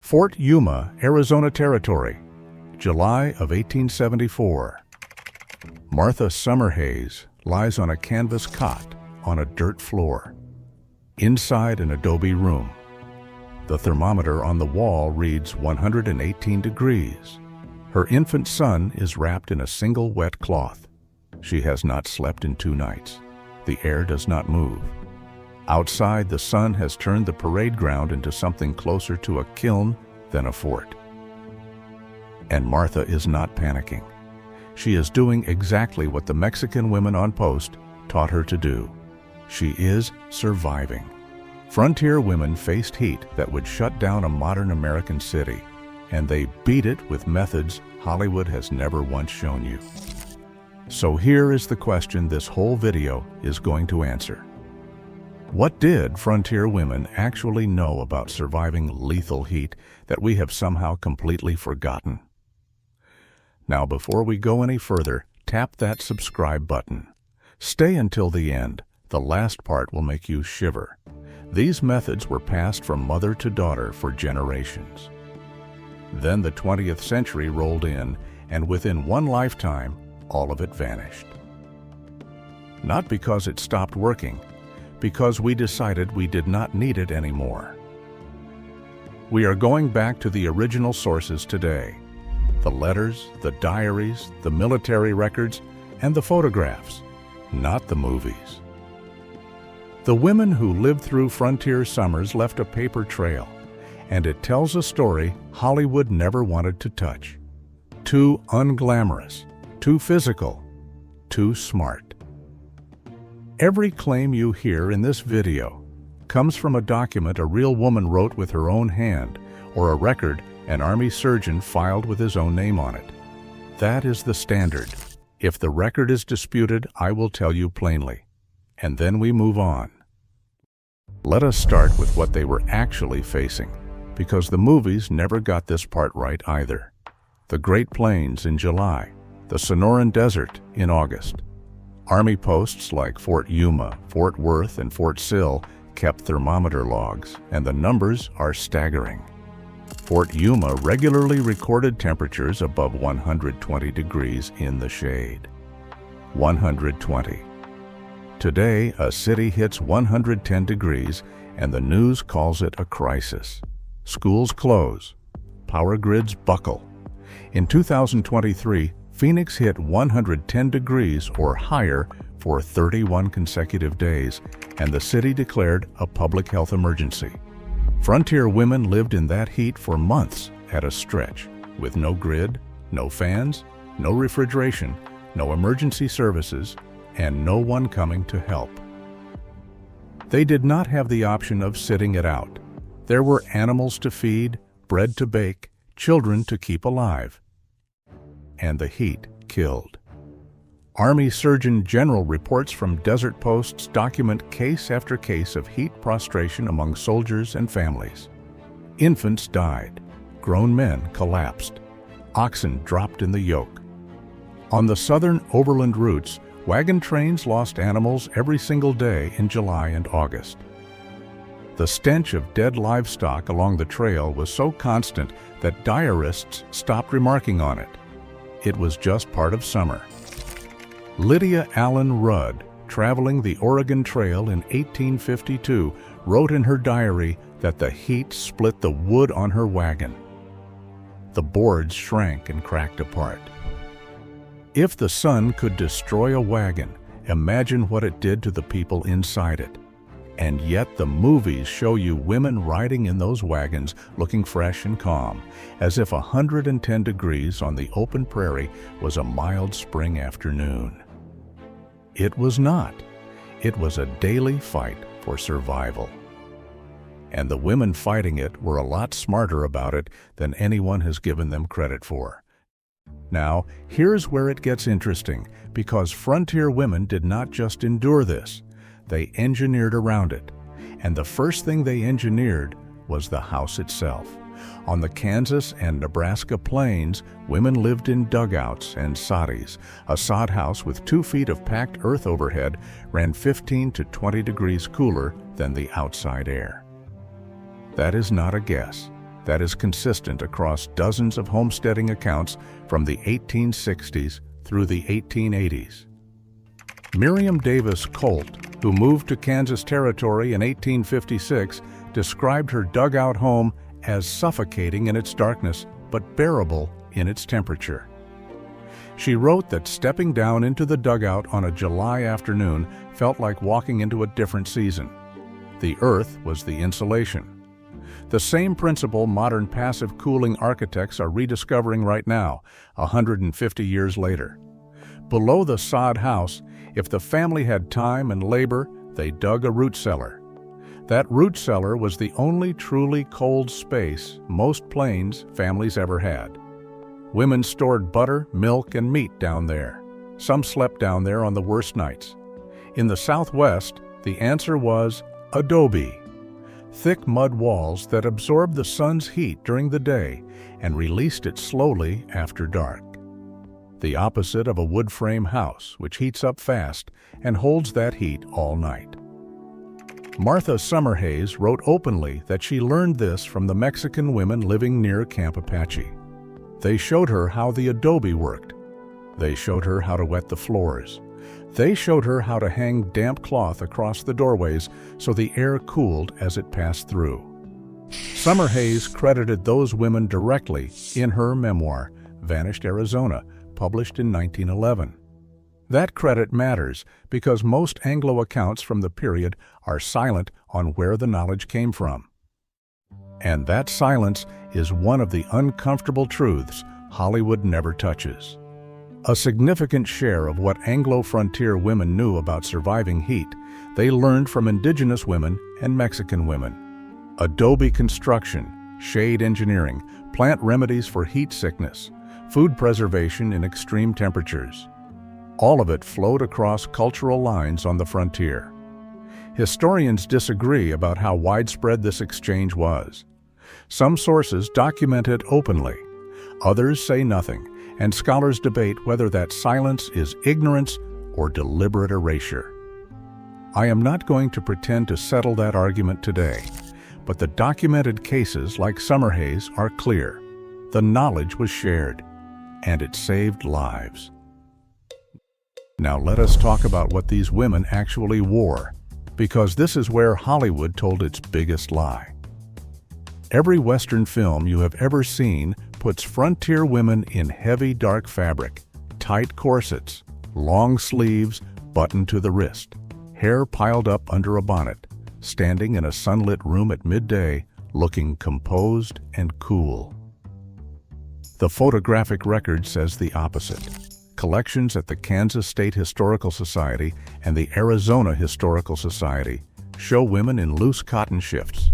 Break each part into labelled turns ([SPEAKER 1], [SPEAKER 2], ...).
[SPEAKER 1] Fort Yuma, Arizona Territory, July of 1874. Martha Summerhayes lies on a canvas cot on a dirt floor, inside an adobe room. The thermometer on the wall reads 118 degrees. Her infant son is wrapped in a single wet cloth. She has not slept in 2 nights. The air does not move. Outside, the sun has turned the parade ground into something closer to a kiln than a fort. And Martha is not panicking. She is doing exactly what the Mexican women on post taught her to do. She is surviving. Frontier women faced heat that would shut down a modern American city, and they beat it with methods Hollywood has never once shown you. So here is the question this whole video is going to answer. What did frontier women actually know about surviving lethal heat that we have somehow completely forgotten? Now, before we go any further, tap that subscribe button. Stay until the end. The last part will make you shiver. These methods were passed from mother to daughter for generations. Then the 20th century rolled in, and within one lifetime, all of it vanished. Not because it stopped working, because we decided we did not need it anymore. We are going back to the original sources today. The letters, the diaries, the military records, and the photographs, not the movies. The women who lived through frontier summers left a paper trail, and it tells a story Hollywood never wanted to touch. Too unglamorous, too physical, too smart. Every claim you hear in this video comes from a document a real woman wrote with her own hand, or a record an Army surgeon filed with his own name on it. That is the standard. If the record is disputed, I will tell you plainly. And then we move on. Let us start with what they were actually facing, because the movies never got this part right either. The Great Plains in July, the Sonoran Desert in August. Army posts like Fort Yuma, Fort Worth, and Fort Sill kept thermometer logs, and the numbers are staggering. Fort Yuma regularly recorded temperatures above 120 degrees in the shade. 120. Today, a city hits 110 degrees, and the news calls it a crisis. Schools close. Power grids buckle. In 2023, Phoenix hit 110 degrees or higher for 31 consecutive days, and the city declared a public health emergency. Frontier women lived in that heat for months at a stretch, with no grid, no fans, no refrigeration, no emergency services, and no one coming to help. They did not have the option of sitting it out. There were animals to feed, bread to bake, children to keep alive. And the heat killed. Army Surgeon General reports from desert posts document case after case of heat prostration among soldiers and families. Infants died. Grown men collapsed. Oxen dropped in the yoke. On the southern overland routes, wagon trains lost animals every single day in July and August. The stench of dead livestock along the trail was so constant that diarists stopped remarking on it. It was just part of summer. Lydia Allen Rudd, traveling the Oregon Trail in 1852, wrote in her diary that the heat split the wood on her wagon. The boards shrank and cracked apart. If the sun could destroy a wagon, imagine what it did to the people inside it. And yet the movies show you women riding in those wagons looking fresh and calm, as if 110 degrees on the open prairie was a mild spring afternoon. It was not. It was a daily fight for survival. And the women fighting it were a lot smarter about it than anyone has given them credit for. Now, here's where it gets interesting, because frontier women did not just endure this. They engineered around it. And the first thing they engineered was the house itself. On the Kansas and Nebraska plains, women lived in dugouts and soddies. A sod house with 2 feet of packed earth overhead ran 15 to 20 degrees cooler than the outside air. That is not a guess. that is consistent across dozens of homesteading accounts from the 1860s through the 1880s. Miriam Davis Colt, who moved to Kansas Territory in 1856, described her dugout home as suffocating in its darkness, but bearable in its temperature. She wrote that stepping down into the dugout on a July afternoon felt like walking into a different season. The earth was the insulation. The same principle modern passive cooling architects are rediscovering right now, 150 years later. Below the sod house, if the family had time and labor, they dug a root cellar. That root cellar was the only truly cold space most Plains families ever had. Women stored butter, milk, and meat down there. Some slept down there on the worst nights. In the Southwest, the answer was adobe. Thick mud walls that absorbed the sun's heat during the day and released it slowly after dark. The opposite of a wood frame house, which heats up fast and holds that heat all night. Martha Summerhayes wrote openly that she learned this from the Mexican women living near Camp Apache. They showed her how the adobe worked. They showed her how to wet the floors. They showed her how to hang damp cloth across the doorways so the air cooled as it passed through. Summerhayes credited those women directly in her memoir, Vanished Arizona, published in 1911. That credit matters because most Anglo accounts from the period are silent on where the knowledge came from. And that silence is one of the uncomfortable truths Hollywood never touches. A significant share of what Anglo-frontier women knew about surviving heat, they learned from indigenous women and Mexican women. Adobe construction, shade engineering, plant remedies for heat sickness, food preservation in extreme temperatures. All of it flowed across cultural lines on the frontier. Historians disagree about how widespread this exchange was. Some sources document it openly. Others say nothing, and scholars debate whether that silence is ignorance or deliberate erasure. I am not going to pretend to settle that argument today, but the documented cases like Summerhayes are clear. The knowledge was shared, and it saved lives. Now let us talk about what these women actually wore, because this is where Hollywood told its biggest lie. Every Western film you have ever seen puts frontier women in heavy dark fabric, tight corsets, long sleeves buttoned to the wrist, hair piled up under a bonnet, standing in a sunlit room at midday, looking composed and cool. The photographic record says the opposite. Collections at the Kansas State Historical Society and the Arizona Historical Society show women in loose cotton shifts,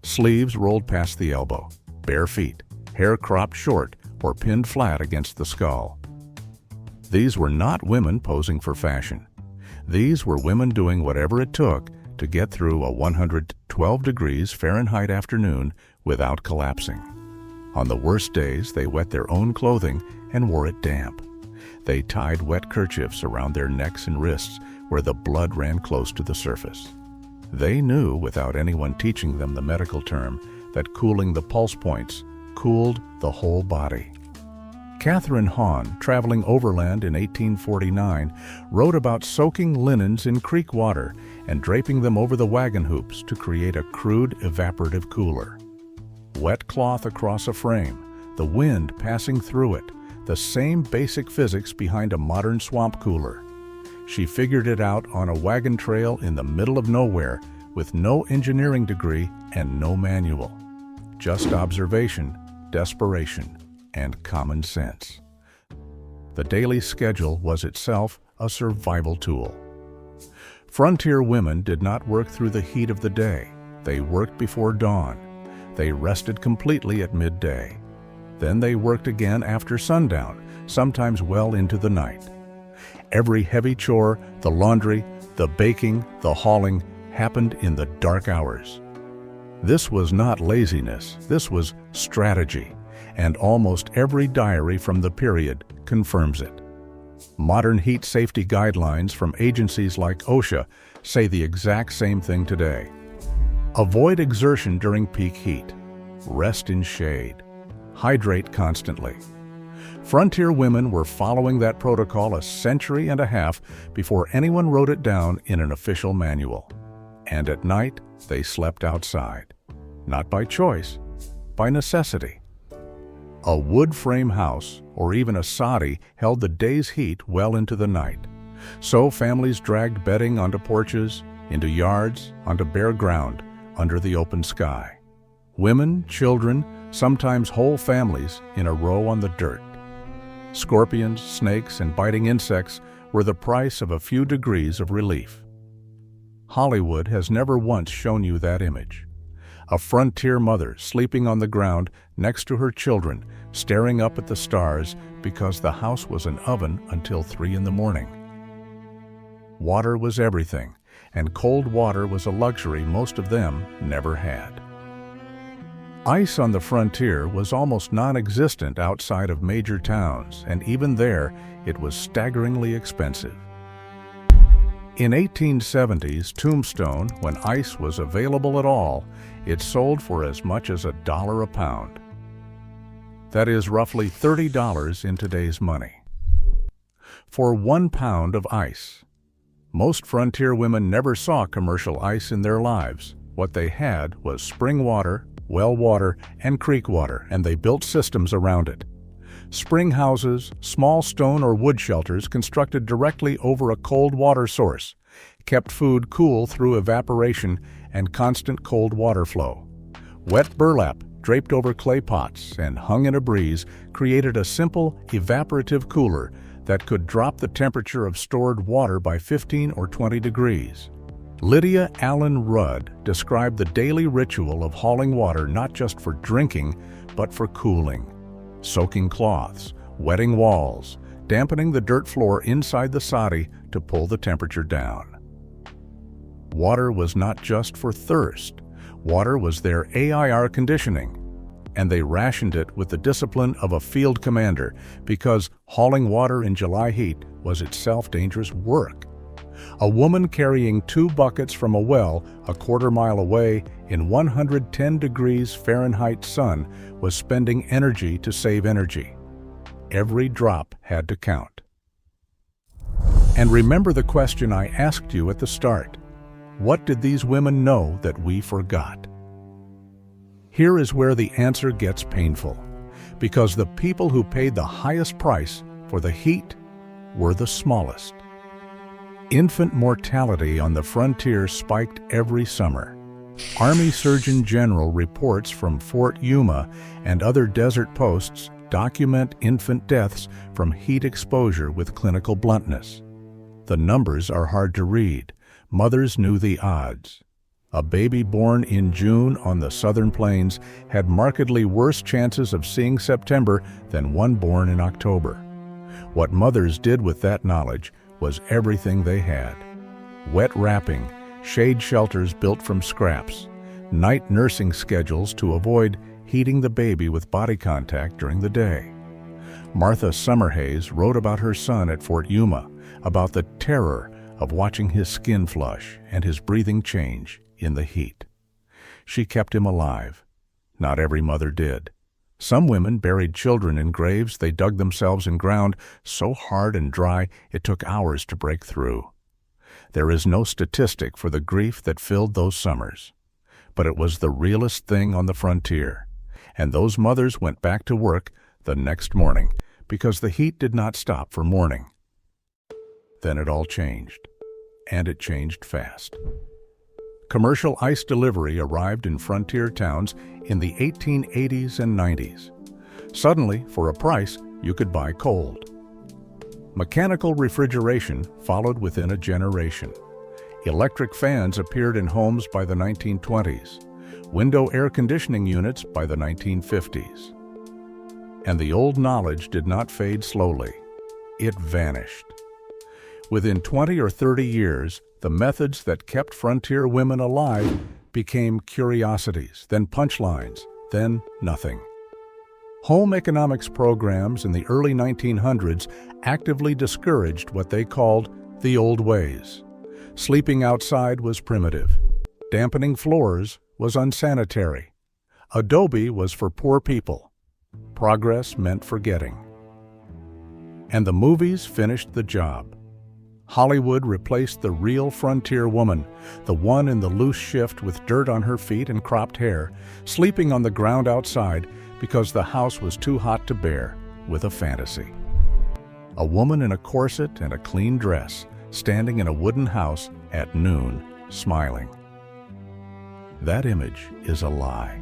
[SPEAKER 1] sleeves rolled past the elbow, bare feet, hair cropped short or pinned flat against the skull. These were not women posing for fashion. These were women doing whatever it took to get through a 112 degrees Fahrenheit afternoon without collapsing. On the worst days, they wet their own clothing and wore it damp. They tied wet kerchiefs around their necks and wrists where the blood ran close to the surface. They knew, without anyone teaching them the medical term, that cooling the pulse points cooled the whole body. Catherine Haun, traveling overland in 1849, wrote about soaking linens in creek water and draping them over the wagon hoops to create a crude evaporative cooler. Wet cloth across a frame, the wind passing through it, the same basic physics behind a modern swamp cooler. She figured it out on a wagon trail in the middle of nowhere with no engineering degree and no manual. Just observation, desperation, and common sense. The daily schedule was itself a survival tool. Frontier women did not work through the heat of the day. They worked before dawn. They rested completely at midday. Then they worked again after sundown, sometimes well into the night. Every heavy chore, the laundry, the baking, the hauling, happened in the dark hours. This was not laziness, this was strategy, and almost every diary from the period confirms it. Modern heat safety guidelines from agencies like OSHA say the exact same thing today. Avoid exertion during peak heat. rest in shade, hydrate constantly. Frontier women were following that protocol a century and a half before anyone wrote it down in an official manual. And at night, they slept outside. Not by choice, by necessity. A wood frame house, or even a soddy, held the day's heat well into the night. So families dragged bedding onto porches, into yards, onto bare ground, under the open sky. Women, children, sometimes whole families in a row on the dirt. Scorpions, snakes, and biting insects were the price of a few degrees of relief. Hollywood has never once shown you that image. A frontier mother sleeping on the ground next to her children, staring up at the stars because the house was an oven until 3 in the morning. Water was everything, and cold water was a luxury most of them never had. Ice on the frontier was almost non-existent outside of major towns, and even there, it was staggeringly expensive. In 1870's Tombstone, when ice was available at all, it sold for as much as $1 a pound. That is roughly $30 in today's money. For 1 pound of ice. Most frontier women never saw commercial ice in their lives. What they had was spring water, well water, and creek water, and they built systems around it. Spring houses, small stone or wood shelters constructed directly over a cold water source, kept food cool through evaporation and constant cold water flow. Wet burlap draped over clay pots and hung in a breeze created a simple evaporative cooler that could drop the temperature of stored water by 15 or 20 degrees. Lydia Allen Rudd described the daily ritual of hauling water not just for drinking, but for cooling. Soaking cloths, wetting walls, dampening the dirt floor inside the soddy to pull the temperature down. Water was not just for thirst. Water was their AIR conditioning, and they rationed it with the discipline of a field commander because hauling water in July heat was itself dangerous work. A woman carrying 2 buckets from a well a quarter-mile away in 110 degrees Fahrenheit sun was spending energy to save energy. Every drop had to count. And remember the question I asked you at the start. What did these women know that we forgot? Here is where the answer gets painful, because the people who paid the highest price for the heat were the smallest. Infant mortality on the frontier spiked every summer. Army Surgeon General reports from Fort Yuma and other desert posts document infant deaths from heat exposure with clinical bluntness. The numbers are hard to read. Mothers knew the odds. A baby born in June on the southern plains had markedly worse chances of seeing September than one born in October. What mothers did with that knowledge was everything they had. Wet wrapping, shade shelters built from scraps, night nursing schedules to avoid heating the baby with body contact during the day. Martha Summerhayes wrote about her son at Fort Yuma, about the terror of watching his skin flush and his breathing change in the heat. She kept him alive. Not every mother did. Some women buried children in graves they dug themselves in ground so hard and dry it took hours to break through. There is no statistic for the grief that filled those summers. But it was the realest thing on the frontier. And those mothers went back to work the next morning because the heat did not stop for morning. Then it all changed. And it changed fast. Commercial ice delivery arrived in frontier towns in the 1880s and 90s. Suddenly, for a price, you could buy cold. Mechanical refrigeration followed within a generation. Electric fans appeared in homes by the 1920s, window air conditioning units by the 1950s. And the old knowledge did not fade slowly. It vanished. Within 20 or 30 years, the methods that kept frontier women alive became curiosities, then punchlines, then nothing. Home economics programs in the early 1900s actively discouraged what they called the old ways. Sleeping outside was primitive. Dampening floors was unsanitary. Adobe was for poor people. Progress meant forgetting. And the movies finished the job. Hollywood replaced the real frontier woman, the one in the loose shift with dirt on her feet and cropped hair, sleeping on the ground outside because the house was too hot to bear, with a fantasy. A woman in a corset and a clean dress, standing in a wooden house at noon, smiling. That image is a lie.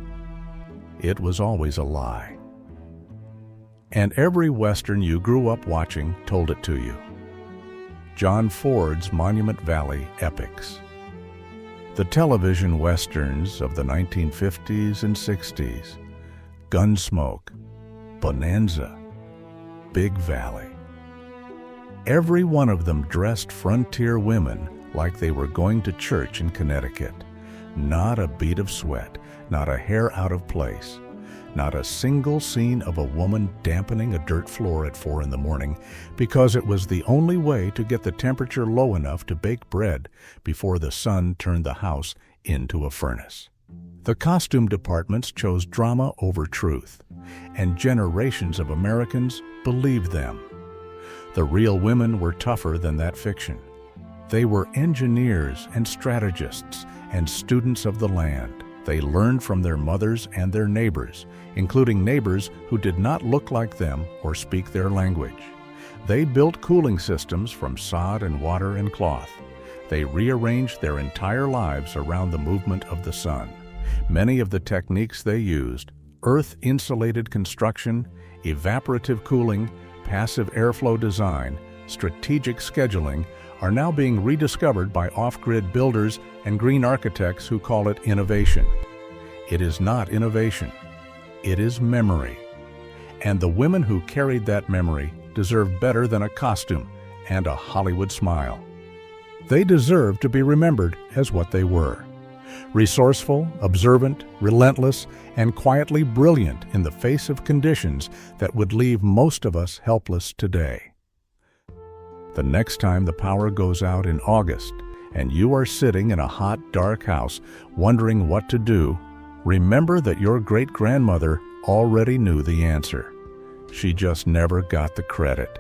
[SPEAKER 1] It was always a lie. And every Western you grew up watching told it to you. John Ford's Monument Valley epics. The television westerns of the 1950s and 60s. Gunsmoke, Bonanza, Big Valley. Every one of them dressed frontier women like they were going to church in Connecticut. Not a bead of sweat, not a hair out of place. Not a single scene of a woman dampening a dirt floor at 4 in the morning because it was the only way to get the temperature low enough to bake bread before the sun turned the house into a furnace. The costume departments chose drama over truth, and generations of Americans believed them. The real women were tougher than that fiction. They were engineers and strategists and students of the land. They learned from their mothers and their neighbors, including neighbors who did not look like them or speak their language. They built cooling systems from sod and water and cloth. They rearranged their entire lives around the movement of the sun. Many of the techniques they used, earth-insulated construction, evaporative cooling, passive airflow design, strategic scheduling, are now being rediscovered by off-grid builders and green architects who call it innovation. It is not innovation. It is memory. And the women who carried that memory deserve better than a costume and a Hollywood smile. They deserve to be remembered as what they were: resourceful, observant, relentless, and quietly brilliant in the face of conditions that would leave most of us helpless today. The next time the power goes out in August and you are sitting in a hot, dark house wondering what to do, remember that your great-grandmother already knew the answer. She just never got the credit.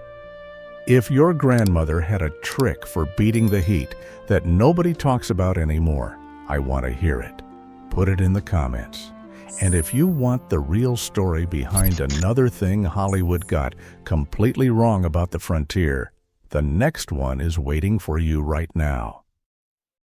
[SPEAKER 1] If your grandmother had a trick for beating the heat that nobody talks about anymore, I want to hear it. Put it in the comments. And if you want the real story behind another thing Hollywood got completely wrong about the frontier, the next one is waiting for you right now.